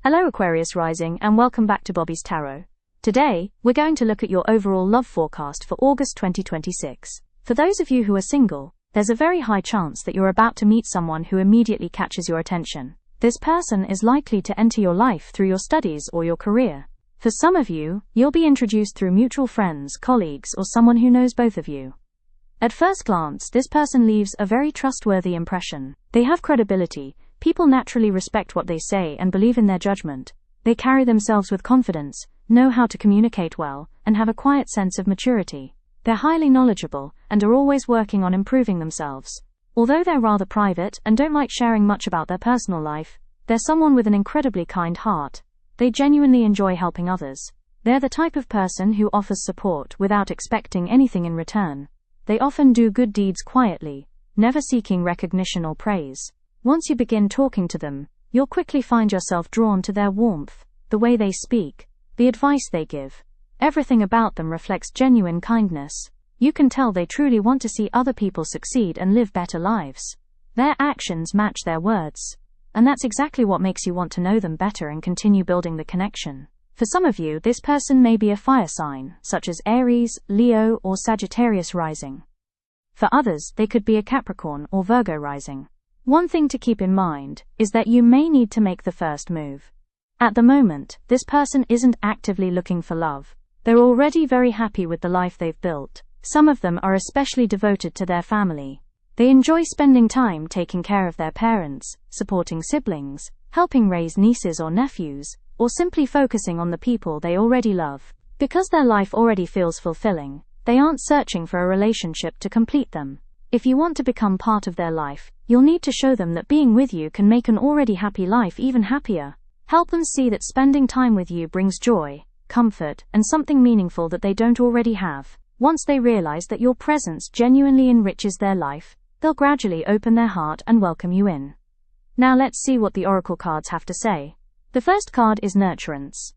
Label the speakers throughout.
Speaker 1: Hello Aquarius rising and welcome back to BOBBI'S Tarot. Today, we're going to look at your overall love forecast for August 2026. For those of you who are single, there's a very high chance that you're about to meet someone who immediately catches your attention. This person is likely to enter your life through your studies or your career. For some of you, you'll be introduced through mutual friends, colleagues, or someone who knows both of you. At first glance, this person leaves a very trustworthy impression. They have credibility. People naturally respect what they say and believe in their judgment. They carry themselves with confidence, know how to communicate well, and have a quiet sense of maturity. They're highly knowledgeable and are always working on improving themselves. Although they're rather private and don't like sharing much about their personal life, they're someone with an incredibly kind heart. They genuinely enjoy helping others. They're the type of person who offers support without expecting anything in return. They often do good deeds quietly, never seeking recognition or praise. Once you begin talking to them, you'll quickly find yourself drawn to their warmth, the way they speak, the advice they give. Everything about them reflects genuine kindness. You can tell they truly want to see other people succeed and live better lives. Their actions match their words. And that's exactly what makes you want to know them better and continue building the connection. For some of you, this person may be a fire sign, such as Aries, Leo, or Sagittarius rising. For others, they could be a Capricorn or Virgo rising. One thing to keep in mind is that you may need to make the first move. At the moment, this person isn't actively looking for love. They're already very happy with the life they've built. Some of them are especially devoted to their family. They enjoy spending time taking care of their parents, supporting siblings, helping raise nieces or nephews, or simply focusing on the people they already love. Because their life already feels fulfilling, they aren't searching for a relationship to complete them. If you want to become part of their life, you'll need to show them that being with you can make an already happy life even happier. Help them see that spending time with you brings joy, comfort, and something meaningful that they don't already have. Once they realize that your presence genuinely enriches their life, they'll gradually open their heart and welcome you in. Now let's see what the oracle cards have to say. The first card is Nurturance.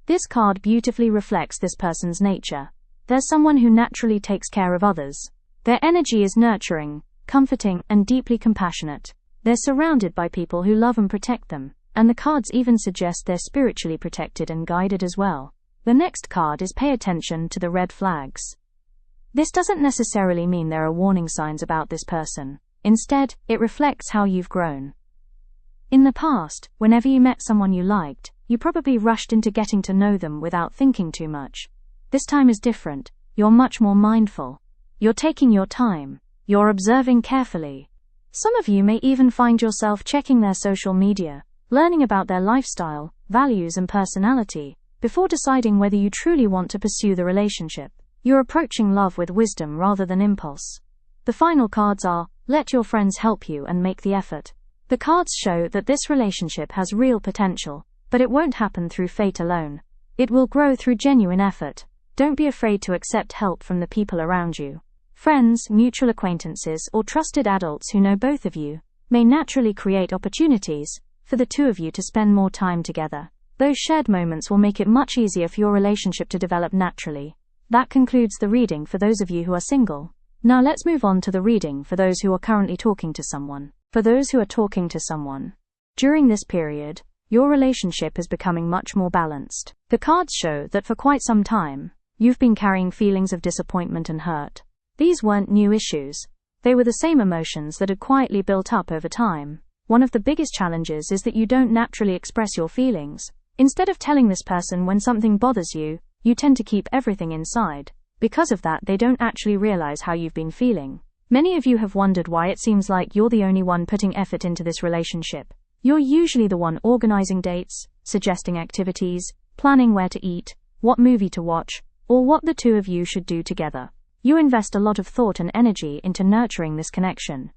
Speaker 1: This card beautifully reflects this person's nature. They're someone who naturally takes care of others. Their energy is nurturing, comforting, and deeply compassionate. They're surrounded by people who love and protect them, and the cards even suggest they're spiritually protected and guided as well. The next card is Pay attention to the red flags. This doesn't necessarily mean there are warning signs about this person. Instead, it reflects how you've grown. In the past, whenever you met someone you liked, you probably rushed into getting to know them without thinking too much. This time is different. You're much more mindful. You're taking your time. You're observing carefully. Some of you may even find yourself checking their social media, learning about their lifestyle, values, and personality, before deciding whether you truly want to pursue the relationship. You're approaching love with wisdom rather than impulse. The final cards are, Let your friends help you and make the effort. The cards show that this relationship has real potential, but it won't happen through fate alone. It will grow through genuine effort. Don't be afraid to accept help from the people around you. Friends, mutual acquaintances, or trusted adults who know both of you may naturally create opportunities for the two of you to spend more time together. Those shared moments will make it much easier for your relationship to develop naturally. That concludes the reading for those of you who are single. Now let's move on to the reading for those who are currently talking to someone. For those who are talking to someone, during this period, your relationship is becoming much more balanced. The cards show that for quite some time, you've been carrying feelings of disappointment and hurt. These weren't new issues. They were the same emotions that had quietly built up over time. One of the biggest challenges is that you don't naturally express your feelings. Instead of telling this person when something bothers you, you tend to keep everything inside. Because of that, they don't actually realize how you've been feeling. Many of you have wondered why it seems like you're the only one putting effort into this relationship. You're usually the one organizing dates, suggesting activities, planning where to eat, what movie to watch, or what the two of you should do together. You invest a lot of thought and energy into nurturing this connection.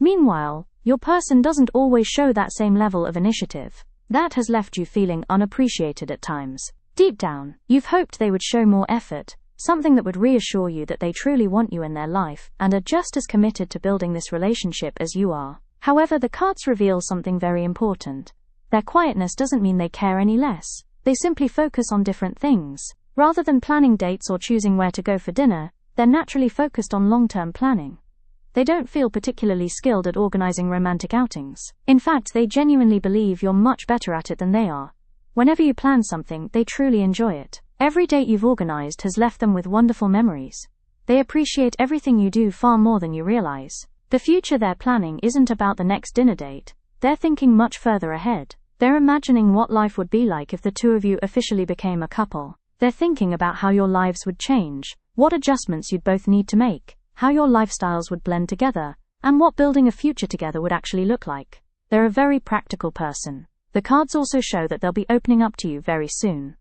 Speaker 1: Meanwhile, your person doesn't always show that same level of initiative. That has left you feeling unappreciated at times. Deep down, you've hoped they would show more effort, something that would reassure you that they truly want you in their life and are just as committed to building this relationship as you are. However, the cards reveal something very important. Their quietness doesn't mean they care any less. They simply focus on different things. Rather than planning dates or choosing where to go for dinner, they're naturally focused on long-term planning. They don't feel particularly skilled at organizing romantic outings. In fact, they genuinely believe you're much better at it than they are. Whenever you plan something, they truly enjoy it. Every date you've organized has left them with wonderful memories. They appreciate everything you do far more than you realize. The future they're planning isn't about the next dinner date. They're thinking much further ahead. They're imagining what life would be like if the two of you officially became a couple. They're thinking about how your lives would change, what adjustments you'd both need to make, how your lifestyles would blend together, and what building a future together would actually look like. They're a very practical person. The cards also show that they'll be opening up to you very soon.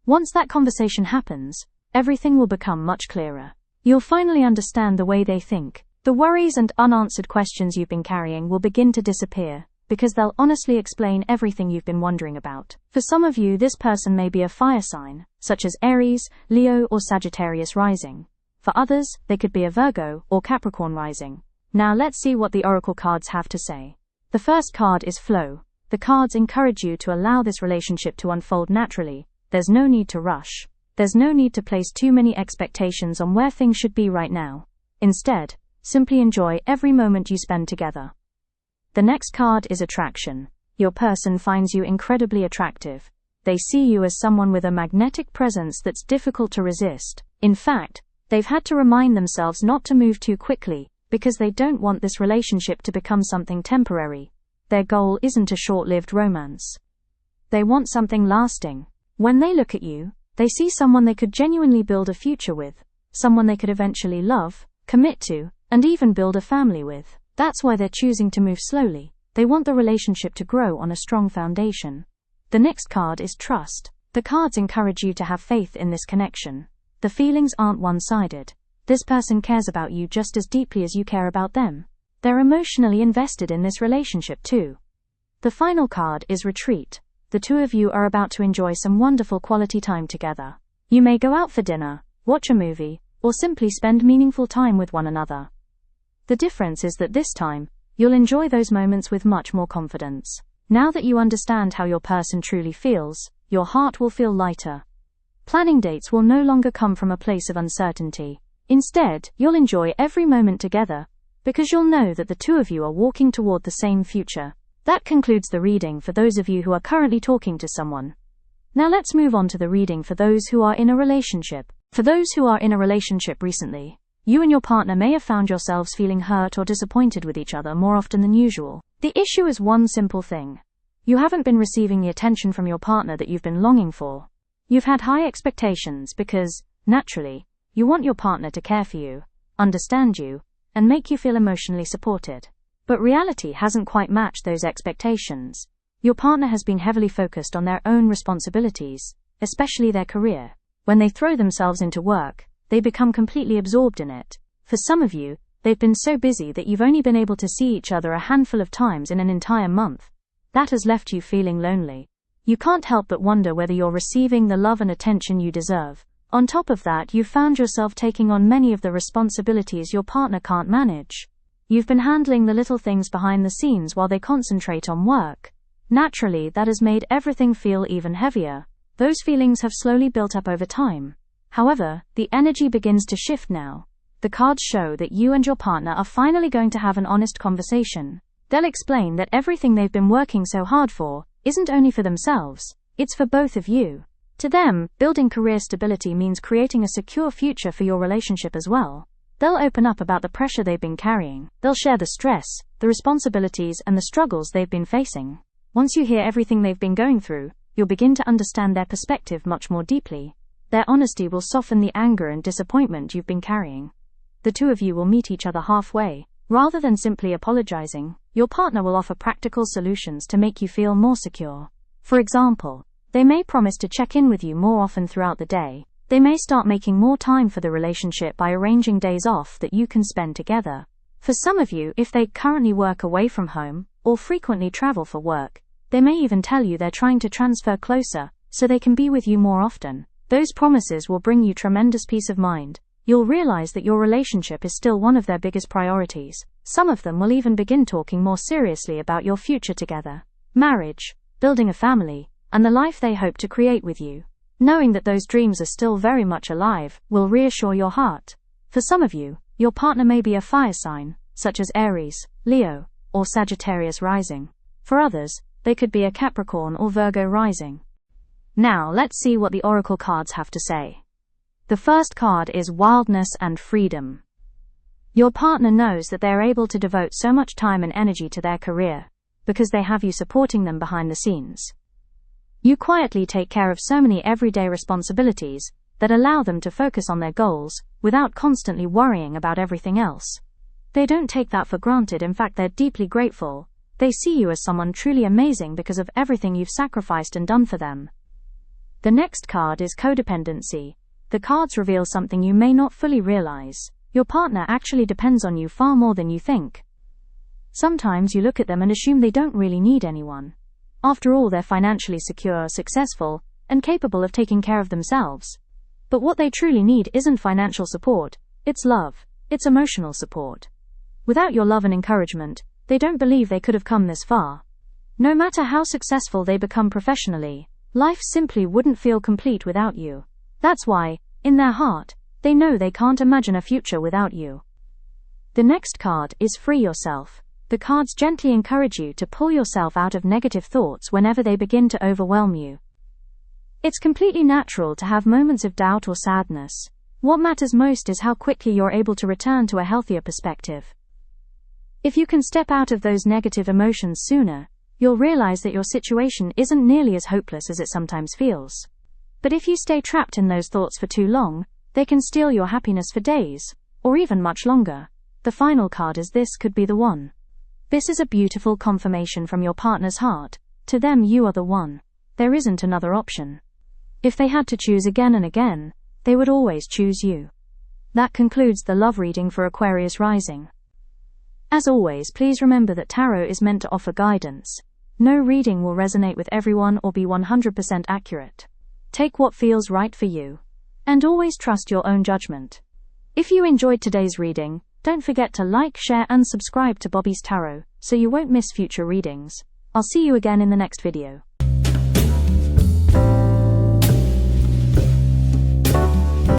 Speaker 1: Once that conversation happens, everything will become much clearer. You'll finally understand the way they think. The worries and unanswered questions you've been carrying will begin to disappear, because they'll honestly explain everything you've been wondering about. For some of you, this person may be a fire sign, such as Aries, Leo, or Sagittarius rising. For others, they could be a Virgo or Capricorn rising. Now let's see what the oracle cards have to say. The first card is flow. The cards encourage you to allow this relationship to unfold naturally. There's no need to rush. There's no need to place too many expectations on where things should be right now. Instead, simply enjoy every moment you spend together. The next card is attraction. Your person finds you incredibly attractive. They see you as someone with a magnetic presence that's difficult to resist. In fact, they've had to remind themselves not to move too quickly, because they don't want this relationship to become something temporary. Their goal isn't a short-lived romance. They want something lasting. When they look at you, they see someone they could genuinely build a future with, someone they could eventually love, commit to, and even build a family with. That's why they're choosing to move slowly. They want the relationship to grow on a strong foundation. The next card is trust. The cards encourage you to have faith in this connection. The feelings aren't one-sided. This person cares about you just as deeply as you care about them. They're emotionally invested in this relationship too. The final card is retreat. The two of you are about to enjoy some wonderful quality time together. You may go out for dinner, watch a movie, or simply spend meaningful time with one another. The difference is that this time, you'll enjoy those moments with much more confidence. Now that you understand how your person truly feels, your heart will feel lighter. Planning dates will no longer come from a place of uncertainty. Instead, you'll enjoy every moment together, because you'll know that the two of you are walking toward the same future. That concludes the reading for those of you who are currently talking to someone. Now let's move on to the reading for those who are in a relationship. For those who are in a relationship recently, you and your partner may have found yourselves feeling hurt or disappointed with each other more often than usual. The issue is one simple thing. You haven't been receiving the attention from your partner that you've been longing for. You've had high expectations because, naturally, you want your partner to care for you, understand you, and make you feel emotionally supported. But reality hasn't quite matched those expectations. Your partner has been heavily focused on their own responsibilities, especially their career. When they throw themselves into work, they become completely absorbed in it. For some of you, they've been so busy that you've only been able to see each other a handful of times in an entire month. That has left you feeling lonely. You can't help but wonder whether you're receiving the love and attention you deserve. On top of that, you've found yourself taking on many of the responsibilities your partner can't manage. You've been handling the little things behind the scenes while they concentrate on work. Naturally, that has made everything feel even heavier. Those feelings have slowly built up over time. However, the energy begins to shift now. The cards show that you and your partner are finally going to have an honest conversation. They'll explain that everything they've been working so hard for isn't only for themselves, it's for both of you. To them, building career stability means creating a secure future for your relationship as well. They'll open up about the pressure they've been carrying. They'll share the stress, the responsibilities, and the struggles they've been facing. Once you hear everything they've been going through, you'll begin to understand their perspective much more deeply. Their honesty will soften the anger and disappointment you've been carrying. The two of you will meet each other halfway. Rather than simply apologizing, your partner will offer practical solutions to make you feel more secure. For example, they may promise to check in with you more often throughout the day. They may start making more time for the relationship by arranging days off that you can spend together. For some of you, if they currently work away from home, or frequently travel for work, they may even tell you they're trying to transfer closer, so they can be with you more often. Those promises will bring you tremendous peace of mind. You'll realize that your relationship is still one of their biggest priorities. Some of them will even begin talking more seriously about your future together. Marriage, building a family, and the life they hope to create with you. Knowing that those dreams are still very much alive will reassure your heart. For some of you, your partner may be a fire sign, such as Aries, Leo, or Sagittarius rising. For others, they could be a Capricorn or Virgo rising. Now, let's see what the oracle cards have to say. The first card is wildness and freedom. Your partner knows that they are able to devote so much time and energy to their career because they have you supporting them behind the scenes. You quietly take care of so many everyday responsibilities that allow them to focus on their goals without constantly worrying about everything else. They don't take that for granted. In fact, they're deeply grateful. They see you as someone truly amazing because of everything you've sacrificed and done for them. The next card is codependency. The cards reveal something you may not fully realize. Your partner actually depends on you far more than you think. Sometimes you look at them and assume they don't really need anyone. After all, they're financially secure, successful, and capable of taking care of themselves. But what they truly need isn't financial support, it's love, it's emotional support. Without your love and encouragement, they don't believe they could have come this far. No matter how successful they become professionally, life simply wouldn't feel complete without you. That's why, in their heart, they know they can't imagine a future without you. The next card is free yourself. The cards gently encourage you to pull yourself out of negative thoughts whenever they begin to overwhelm you. It's completely natural to have moments of doubt or sadness. What matters most is how quickly you're able to return to a healthier perspective. If you can step out of those negative emotions sooner, you'll realize that your situation isn't nearly as hopeless as it sometimes feels. But if you stay trapped in those thoughts for too long, they can steal your happiness for days, or even much longer. The final card is this could be the one. This is a beautiful confirmation from your partner's heart. To them, you are the one. There isn't another option. If they had to choose again and again, they would always choose you. That concludes the love reading for Aquarius rising. As always, please remember that tarot is meant to offer guidance. No reading will resonate with everyone or be 100% accurate. Take what feels right for you. And always trust your own judgment. If you enjoyed today's reading, don't forget to like, share, and subscribe to BOBBI'S Tarot so you won't miss future readings. I'll see you again in the next video.